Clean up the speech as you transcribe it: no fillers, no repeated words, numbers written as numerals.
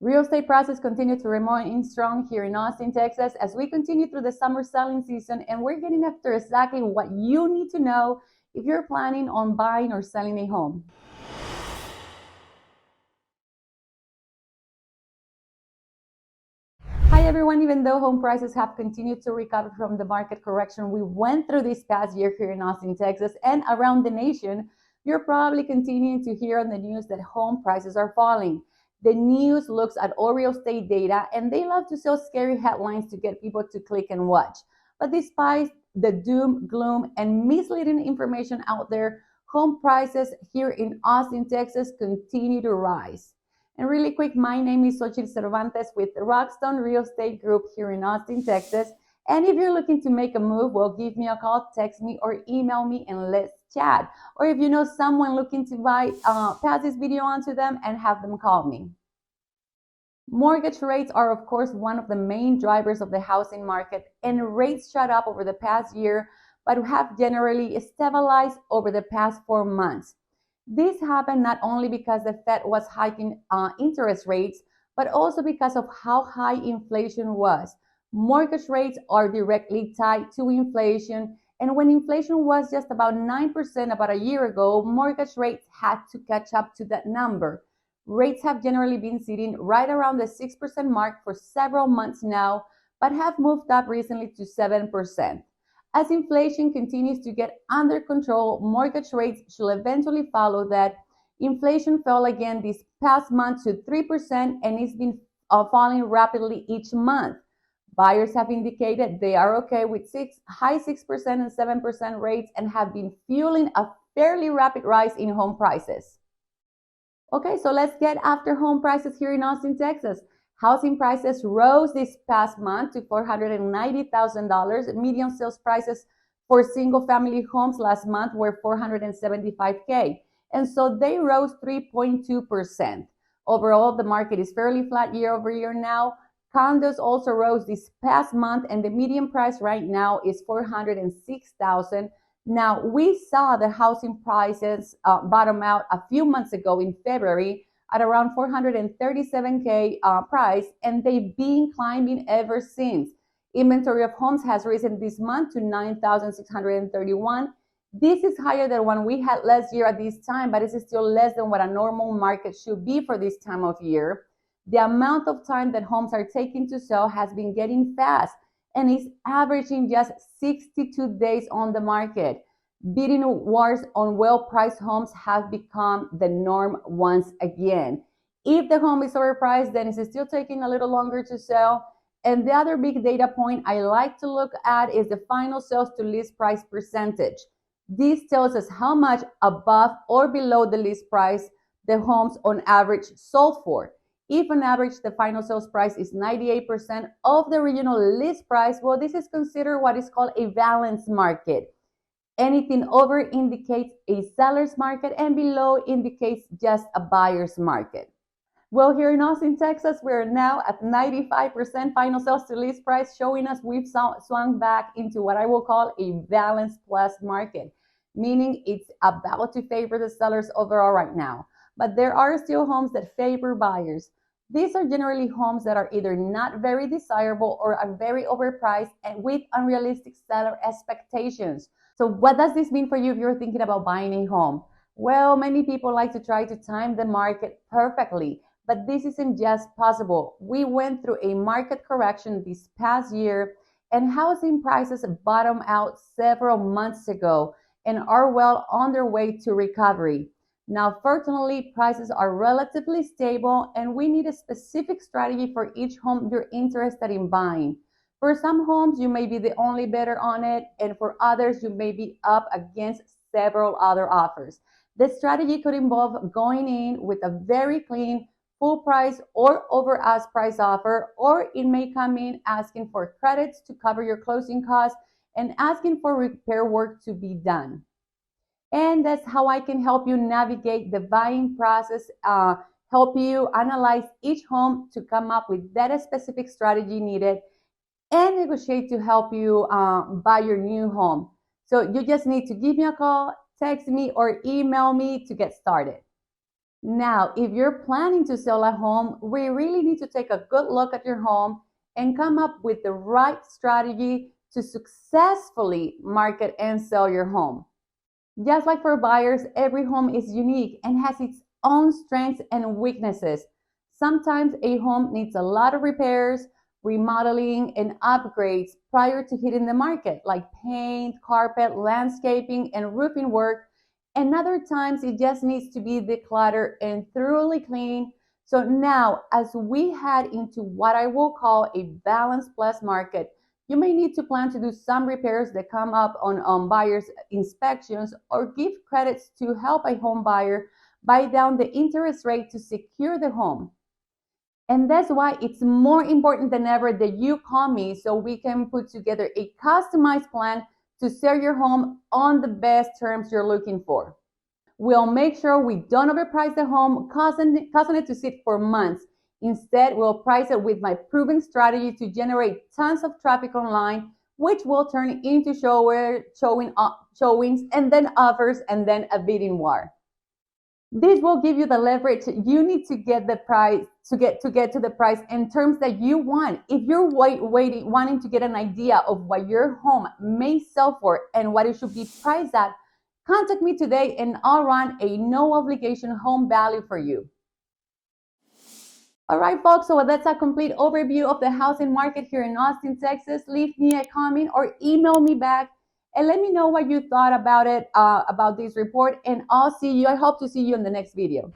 Real estate prices continue to remain strong here in Austin, Texas, as we continue through the summer selling season, and we're getting after exactly what you need to know if you're planning on buying or selling a home. Hi everyone, even though home prices have continued to recover from the market correction we went through this past year here in Austin, Texas, and around the nation, you're probably continuing to hear on the news that home prices are falling. The news looks at all real estate data, and they love to sell scary headlines to get people to click and watch. But despite the doom, gloom, and misleading information out there, home prices here in Austin, Texas continue to rise. And really quick, my name is Xochitl Cervantes with RockStone Real Estate Group here in Austin, Texas. And if you're looking to make a move, well, give me a call, text me, or email me, and let's chat. Or if you know someone looking to buy, pass this video on to them and have them call me. Mortgage rates are, of course, one of the main drivers of the housing market, and rates shot up over the past year, but have generally stabilized over the past 4 months. This happened not only because the Fed was hiking interest rates, but also because of how high inflation was. Mortgage rates are directly tied to inflation, and when inflation was just about 9% about a year ago, mortgage rates had to catch up to that number. Rates have generally been sitting right around the 6% mark for several months now, but have moved up recently to 7%. As inflation continues to get under control, mortgage rates should eventually follow that. Inflation fell again this past month to 3%, and it's been falling rapidly each month. Buyers have indicated they are okay with high 6% and 7% rates and have been fueling a fairly rapid rise in home prices. Okay, so let's get after home prices here in Austin, Texas. Housing prices rose this past month to $490,000. Median sales prices for single-family homes last month were $475K, and so they rose 3.2%. Overall, the market is fairly flat year over year now. Condos also rose this past month, and the median price right now is $406,000. Now, we saw the housing prices bottom out a few months ago in February at around $437K price, and they've been climbing ever since. Inventory of homes has risen this month to 9,631. This is higher than one we had last year at this time, but it's still less than what a normal market should be for this time of year. The amount of time that homes are taking to sell has been getting fast, and is averaging just 62 days on the market. Bidding wars on well-priced homes have become the norm once again. If the home is overpriced, then it's still taking a little longer to sell. And the other big data point I like to look at is the final sales to list price percentage. This tells us how much above or below the list price the homes on average sold for. If on average the final sales price is 98% of the original list price, well, this is considered what is called a balanced market. Anything over indicates a seller's market, and below indicates just a buyer's market. Well, here in Austin, Texas, we're now at 95% final sales to list price, showing us we've swung back into what I will call a balanced plus market, meaning it's about to favor the sellers overall right now. But there are still homes that favor buyers. These are generally homes that are either not very desirable or are very overpriced and with unrealistic seller expectations. So what does this mean for you if you're thinking about buying a home? Well, many people like to try to time the market perfectly, but this isn't just possible. We went through a market correction this past year, and housing prices bottomed out several months ago and are well on their way to recovery. Now, fortunately, prices are relatively stable, and we need a specific strategy for each home you're interested in buying. For some homes, you may be the only bidder on it, and for others, you may be up against several other offers. The strategy could involve going in with a very clean, full price or over ask price offer, or it may come in asking for credits to cover your closing costs and asking for repair work to be done. And that's how I can help you navigate the buying process, help you analyze each home to come up with that specific strategy needed, and negotiate to help you buy your new home. So you just need to give me a call, text me, or email me to get started. Now, if you're planning to sell a home, we really need to take a good look at your home and come up with the right strategy to successfully market and sell your home. Just like for buyers, every home is unique and has its own strengths and weaknesses. Sometimes a home needs a lot of repairs, remodeling, and upgrades prior to hitting the market, like paint, carpet, landscaping, and roofing work. And other times it just needs to be decluttered and thoroughly cleaned. So now, as we head into what I will call a balanced plus market, you may need to plan to do some repairs that come up on buyers' inspections, or give credits to help a home buyer buy down the interest rate to secure the home. And that's why it's more important than ever that you call me so we can put together a customized plan to sell your home on the best terms you're looking for. We'll make sure we don't overprice the home, causing it to sit for months. Instead, we'll price it with my proven strategy to generate tons of traffic online, which will turn into showings and then offers and then a bidding war. This will give you the leverage you need to get the price to get to the price and terms that you want. If you're wanting to get an idea of what your home may sell for and what it should be priced at, contact me today and I'll run a no obligation home value for you. All right, folks, so that's a complete overview of the housing market here in Austin, Texas. Leave me a comment or email me back and let me know what you thought about it, about this report, and I hope to see you in the next video.